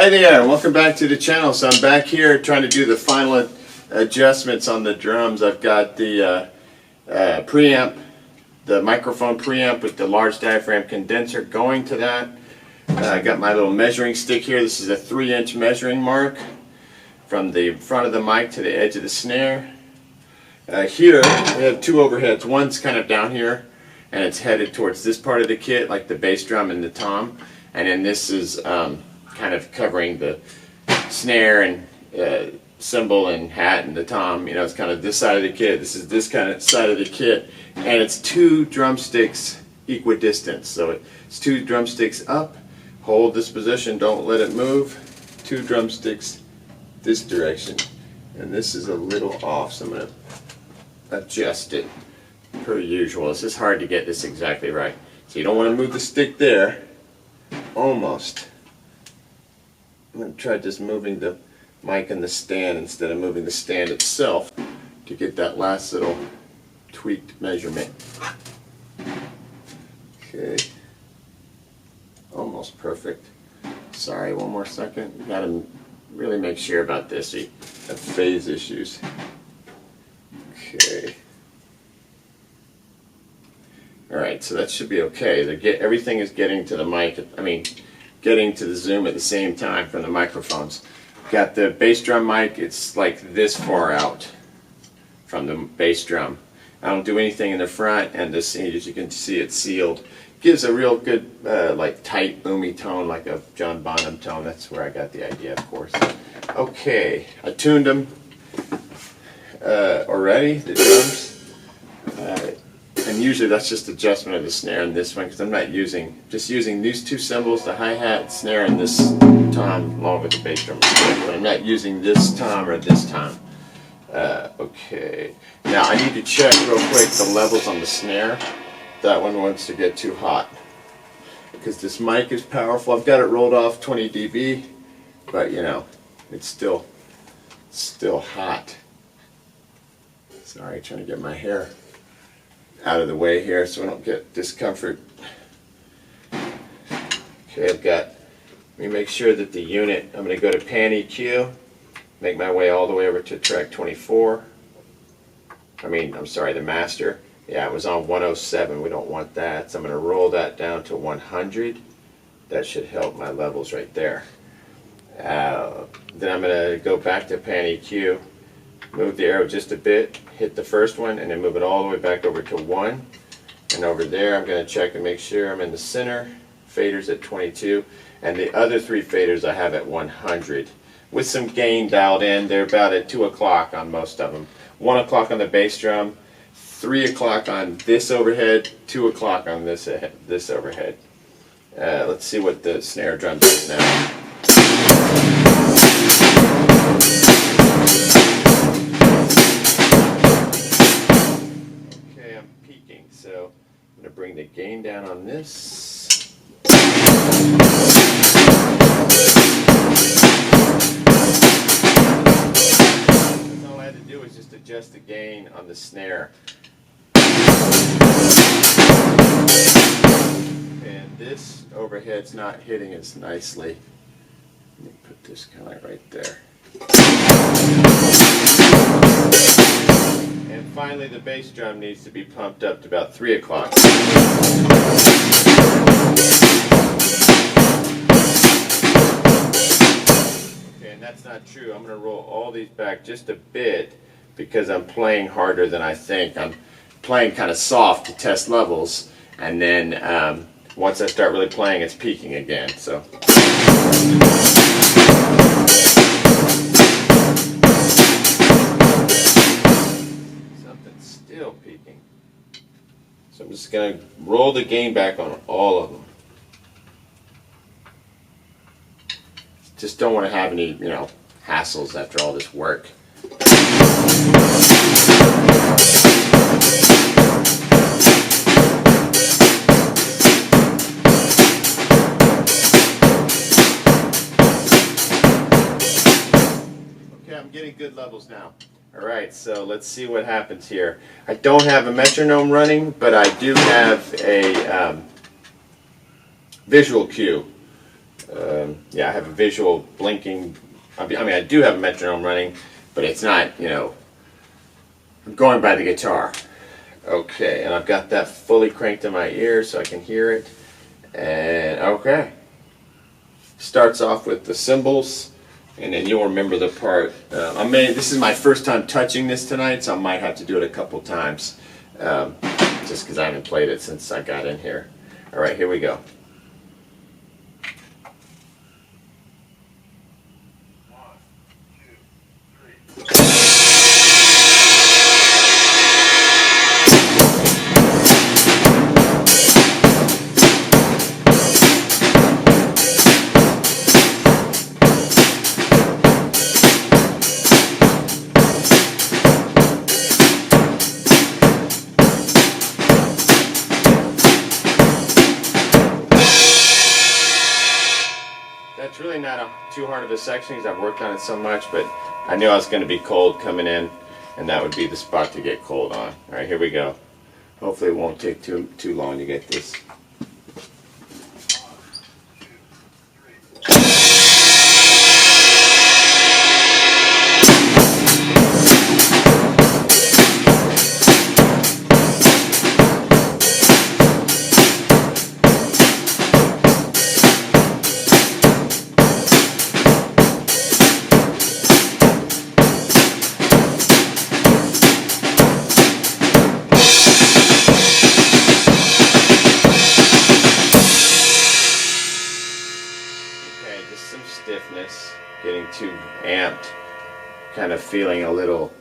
Hi there, welcome back to the channel. So I'm back here trying to do the final adjustments on the drums. I've got the preamp, the microphone preamp with the large diaphragm condenser going to that. I got my little measuring stick here. This is a 3-inch measuring mark from the front of the mic to the edge of the snare. Here we have two overheads. One's kind of down here and it's headed towards this part of the kit, like the bass drum and the tom. And then this is kind of covering the snare and cymbal and hat and the tom. You know, it's kind of this side of the kit. This is this kind of side of the kit. And it's two drumsticks equidistant. So it's two drumsticks up. Hold this position, don't let it move. Two drumsticks this direction. And this is a little off, so I'm going to adjust it per usual. It's just hard to get this exactly right. So you don't want to move the stick there. Almost. I'm going to try just moving the mic and the stand instead of moving the stand itself to get that last little tweaked measurement. Okay. Almost perfect. Sorry, one more second. You got to really make sure about this. You have phase issues. Okay. Alright, so that should be okay. Everything is getting to the mic, getting to the zoom at the same time from the microphones. Got the bass drum mic, it's like this far out from the bass drum. I don't do anything in the front, and as you can see, it's sealed. Gives a real good, like tight, boomy tone, like a John Bonham tone. That's where I got the idea, of course. Okay, I tuned them already, the drums. And usually that's just adjustment of the snare in this one, because I'm not just using these two cymbals, the hi-hat, snare, and this tom along with the bass drum. But I'm not using this tom or this tom. Okay, now I need to check real quick the levels on the snare. That one wants to get too hot, because this mic is powerful. I've got it rolled off 20 dB, but you know, it's still hot. Sorry, trying to get my hair out of the way here so I don't get discomfort. Okay, let me make sure that the unit, I'm going to go to Pan EQ, make my way all the way over to track 24. I'm sorry, the master. Yeah, it was on 107. We don't want that. So I'm going to roll that down to 100. That should help my levels right there. Then I'm going to go back to Pan EQ, move the arrow just a bit, hit the first one, and then move it all the way back over to 1. And over there I'm going to check and make sure I'm in the center. Faders at 22. And the other three faders I have at 100. With some gain dialed in. They're about at 2 o'clock on most of them. 1 o'clock on the bass drum, 3 o'clock on this overhead, 2 o'clock on this overhead. Let's see what the snare drum does now. Okay, I'm peaking, so I'm going to bring the gain down on this. All I had to do was just adjust the gain on the snare. And this overhead's not hitting as nicely. Let me put this kind of right there. And finally, the bass drum needs to be pumped up to about 3 o'clock. Okay, and that's not true. I'm going to roll all these back just a bit because I'm playing harder than I think. I'm playing kind of soft to test levels, and then once I start really playing, it's peaking again. So. Something's still peaking. So I'm just going to roll the gain back on all of them. Just don't want to have any, hassles after all this work. I'm getting good levels now. Alright, so let's see what happens here. I don't have a metronome running, but I do have a visual cue. Yeah, I have a visual blinking. I mean, I do have a metronome running, but it's not, you know, I'm going by the guitar. Okay, and I've got that fully cranked in my ear so I can hear it. And okay. Starts off with the cymbals, and then you'll remember the part. This is my first time touching this tonight, so I might have to do it a couple times, just because I haven't played it since I got in here. All right, here we go. That's really not too hard of a section because I've worked on it so much, but I knew I was going to be cold coming in, and that would be the spot to get cold on. All right, here we go. Hopefully it won't take too long to get this. Some stiffness, getting too amped, kind of feeling a little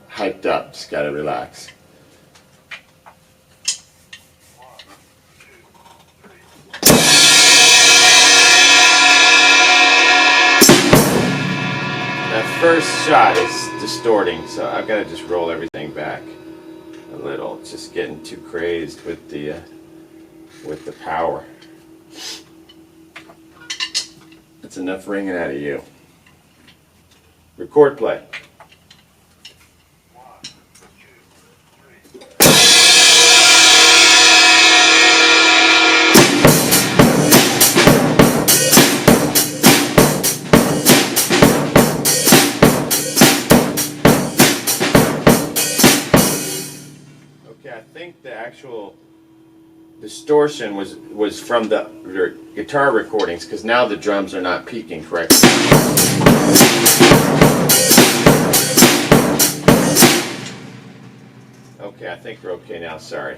hyped up. Just gotta relax. That first shot is distorting, so I've got to just roll everything back a little. It's just getting too crazed with the power. That's enough ringing out of you. Record play. Okay, I think the actual distortion was from the guitar recordings, because now the drums are not peaking correctly. Okay, I think we're okay now, sorry.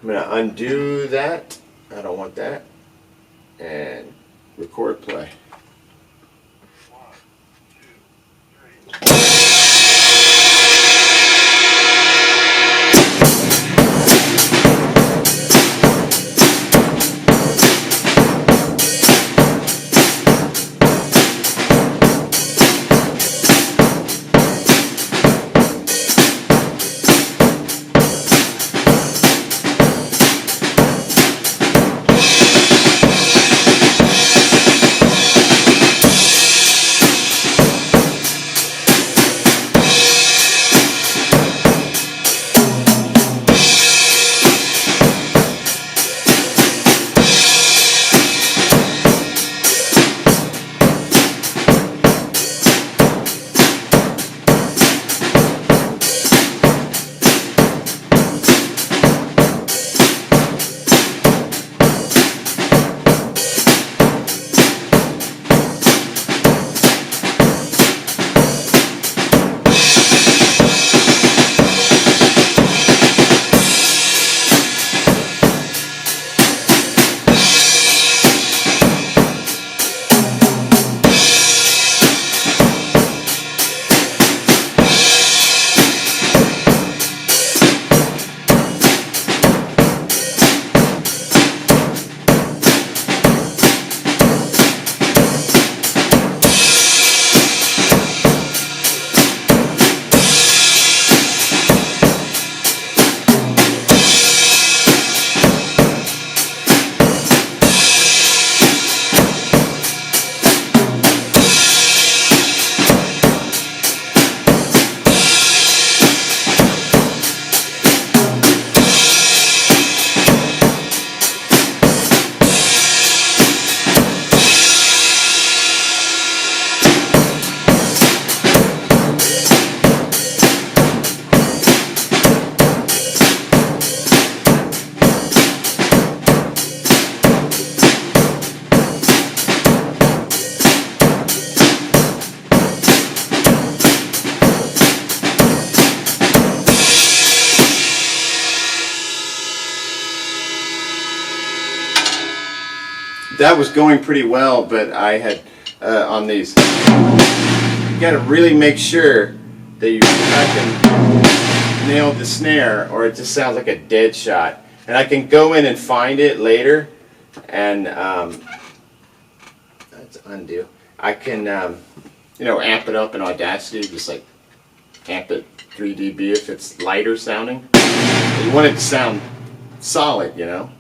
I'm going to undo that. I don't want that. And record play. that was going pretty well, but I had on these. You got to really make sure that you can nail the snare, or it just sounds like a dead shot. And I can go in and find it later, and let's undo. I can you know, amp it up in Audacity, just like amp it 3 dB if it's lighter sounding. You want it to sound solid, you know.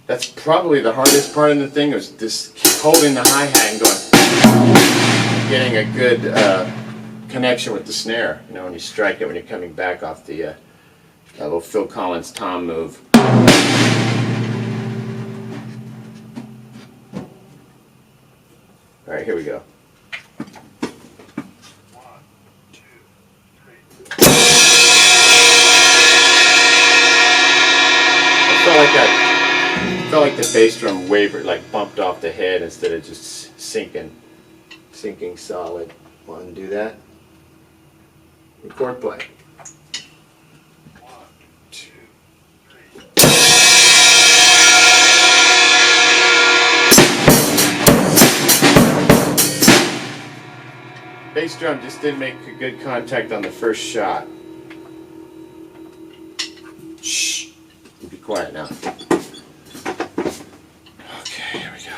That's probably the hardest part of the thing, is just keep holding the hi-hat and going, getting a good connection with the snare, you know, when you strike it when you're coming back off the little Phil Collins tom move. All right, here we go. I felt like the bass drum wavered, like bumped off the head instead of just sinking solid. Want to do that? Record play. 1, 2, 3. Bass drum just didn't make a good contact on the first shot. Shh. Be quiet now. Okay, here we go.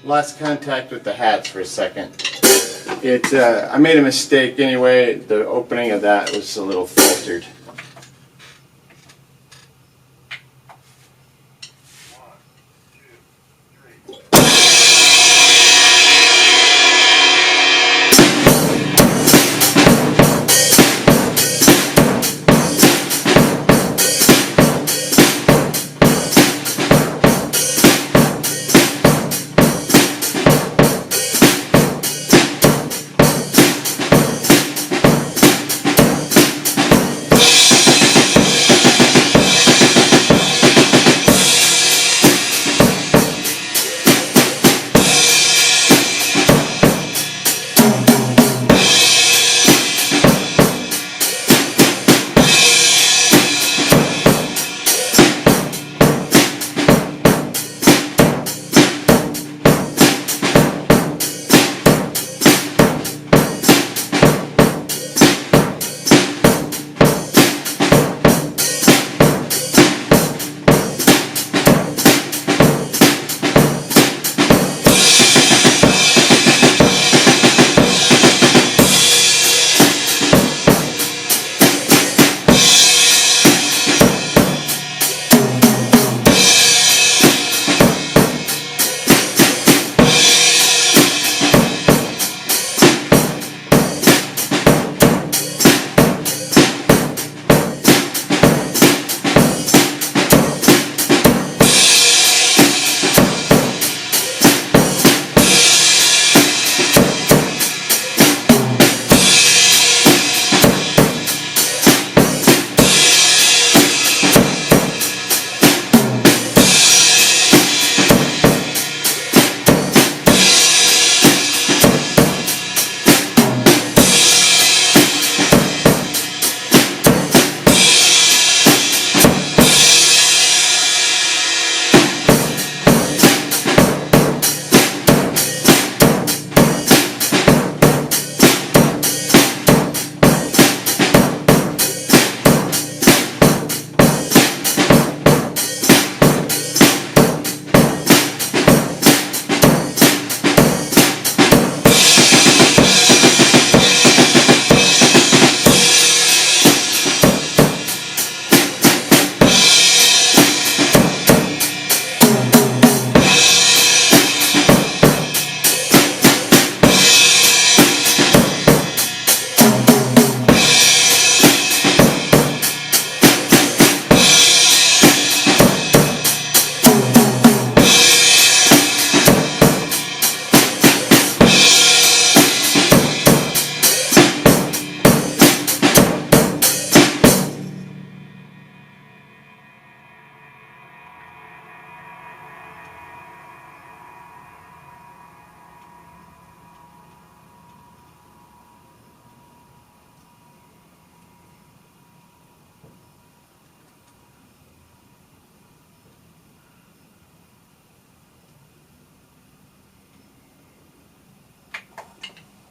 Lost contact with the hats for a second. I made a mistake anyway. The opening of that was a little filtered.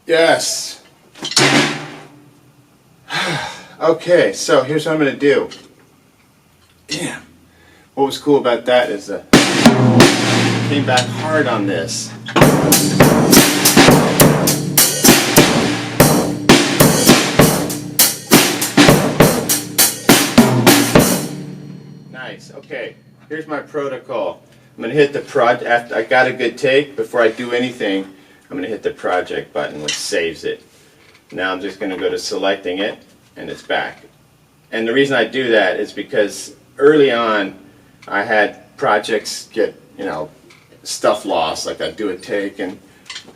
Yes. Okay, so here's what I'm going to do. Damn. What was cool about that is came back hard on this. Nice. Okay, here's my protocol. I'm going to hit the project after I got a good take. Before I do anything, I'm going to hit the project button, which saves it. Now I'm just going to go to selecting it, and it's back. And the reason I do that is because early on, I had projects get, stuff lost. Like I'd do a take and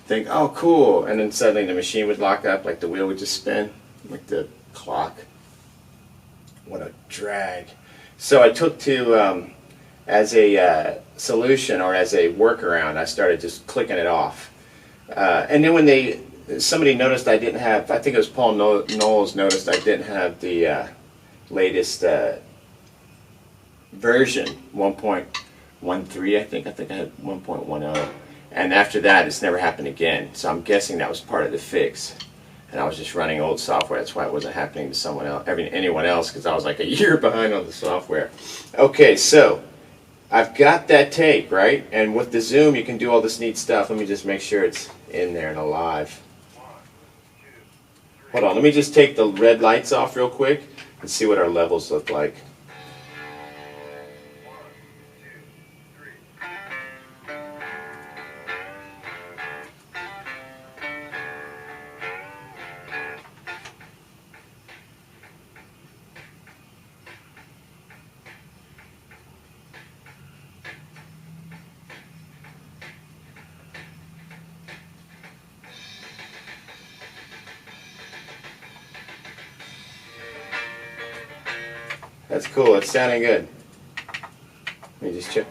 think, oh, cool, and then suddenly the machine would lock up, like the wheel would just spin, like the clock. What a drag. So I took to, as a solution or as a workaround, I started just clicking it off. And then when somebody noticed I didn't have, I think it was Paul Knowles noticed I didn't have the latest version, 1.13, I think I had 1.10. And after that, it's never happened again. So I'm guessing that was part of the fix. And I was just running old software. That's why it wasn't happening to someone else, anyone else, because I was like a year behind on the software. Okay, so I've got that take, right? And with the zoom, you can do all this neat stuff. Let me just make sure it's in there and alive. Hold on, let me just take the red lights off real quick and see what our levels look like. That's cool, it's sounding good. Let me just check.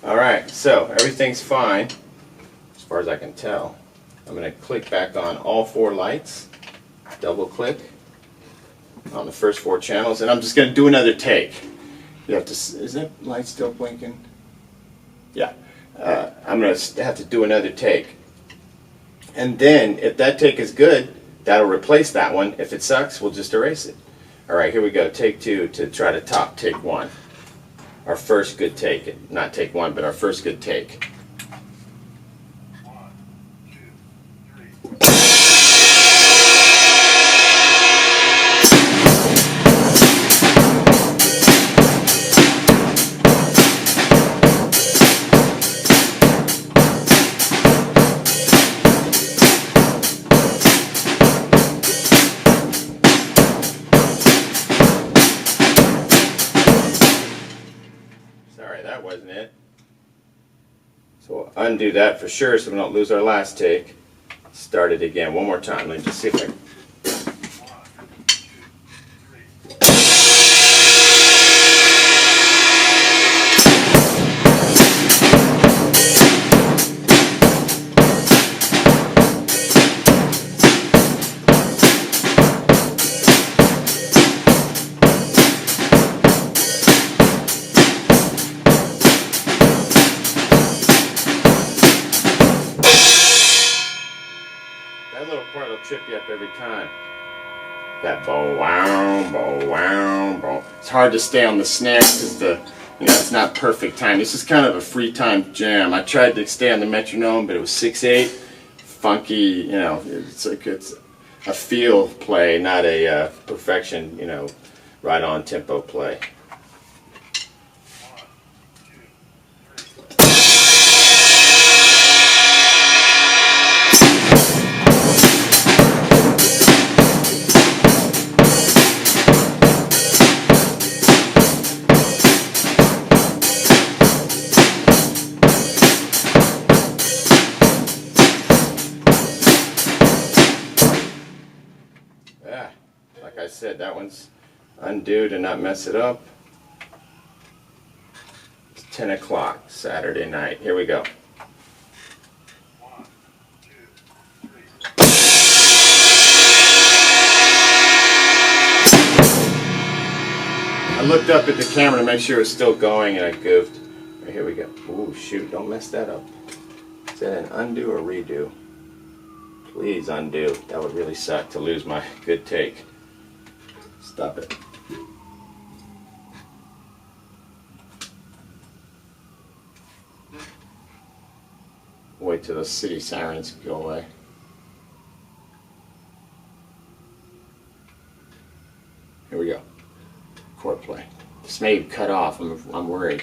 Alright, so everything's fine, as far as I can tell. I'm going to click back on all 4 lights, double click on the first 4 channels, and I'm just going to do another take. You have to, is that light still blinking? Yeah. I'm going to have to do another take. And then, if that take is good, that'll replace that one. If it sucks, we'll just erase it. Alright, here we go. Take 2 to try to top take 1. Our first good take. Not take 1, but our first good take. Sorry, that wasn't it. So we'll undo that for sure so we don't lose our last take. Start it again one more time. Let me just see if I can. That little part will trip you up every time. That bow wow, bow wow, bow. It's hard to stay on the snare because it's not perfect time. This is kind of a free time jam. I tried to stay on the metronome, but it was 6/8, funky. It's like it's a feel play, not a perfection. Right on tempo play. Yeah, like I said, that one's undo to not mess it up. It's 10 o'clock Saturday night. Here we go. I looked up at the camera to make sure it was still going, and I goofed. Right, here we go. Ooh, shoot, don't mess that up. Is that an undo or redo? Please undo. That would really suck to lose my good take. Stop it. Wait till those city sirens go away. Here we go. Chord play. This may cut off. I'm worried.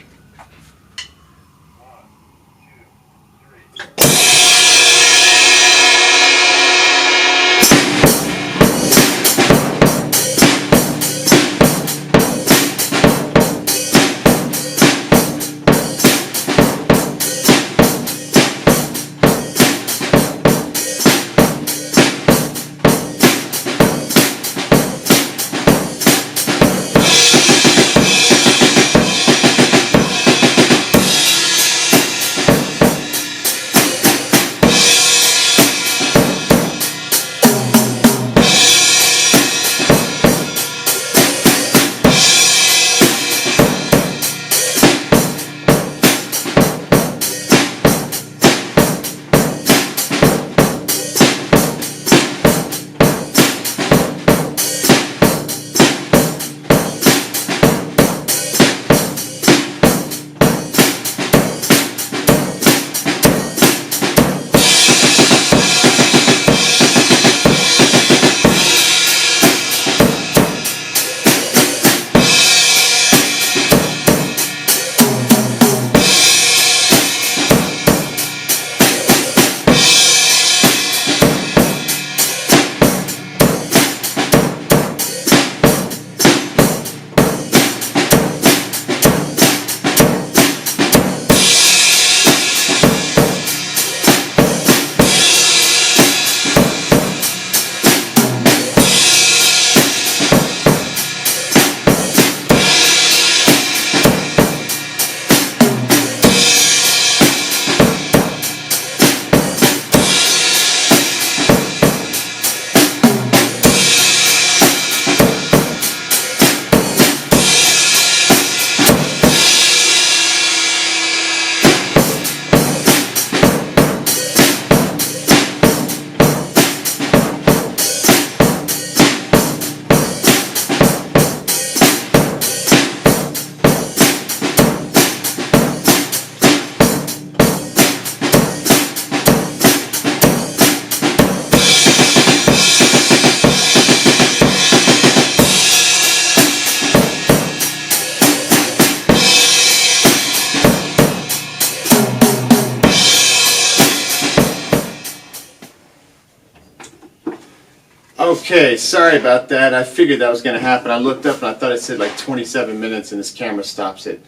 Okay, sorry about that. I figured that was going to happen. I looked up and I thought it said like 27 minutes, and this camera stops at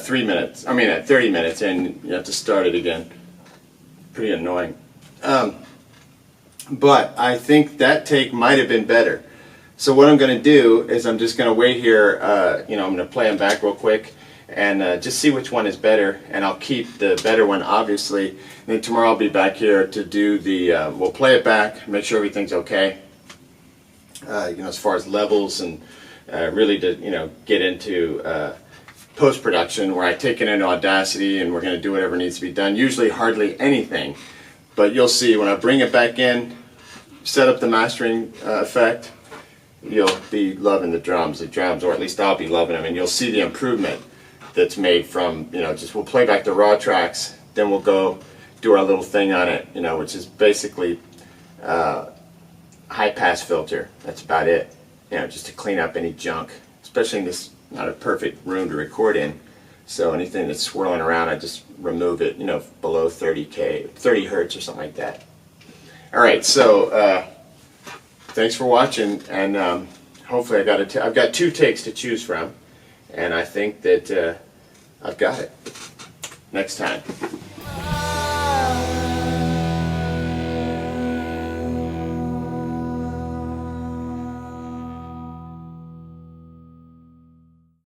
3 minutes. I mean at 30 minutes, and you have to start it again. Pretty annoying. But I think that take might have been better. So what I'm going to do is I'm just going to wait here. I'm going to play them back real quick and just see which one is better, and I'll keep the better one, obviously. And then tomorrow I'll be back here to do the. We'll play it back, make sure everything's okay. As far as levels, and really to get into post-production, where I take it into Audacity and we're going to do whatever needs to be done. Usually hardly anything, but you'll see when I bring it back in, set up the mastering effect, you'll be loving the drums, or at least I'll be loving them, and you'll see the improvement that's made from, just we'll play back the raw tracks, then we'll go do our little thing on it, which is basically high pass filter. That's about it. Just to clean up any junk, especially in this not a perfect room to record in. So anything that's swirling around, I just remove it, below 30 hertz or something like that. All right, so thanks for watching, and hopefully I've got 2 takes to choose from, and I think that I've got it next time.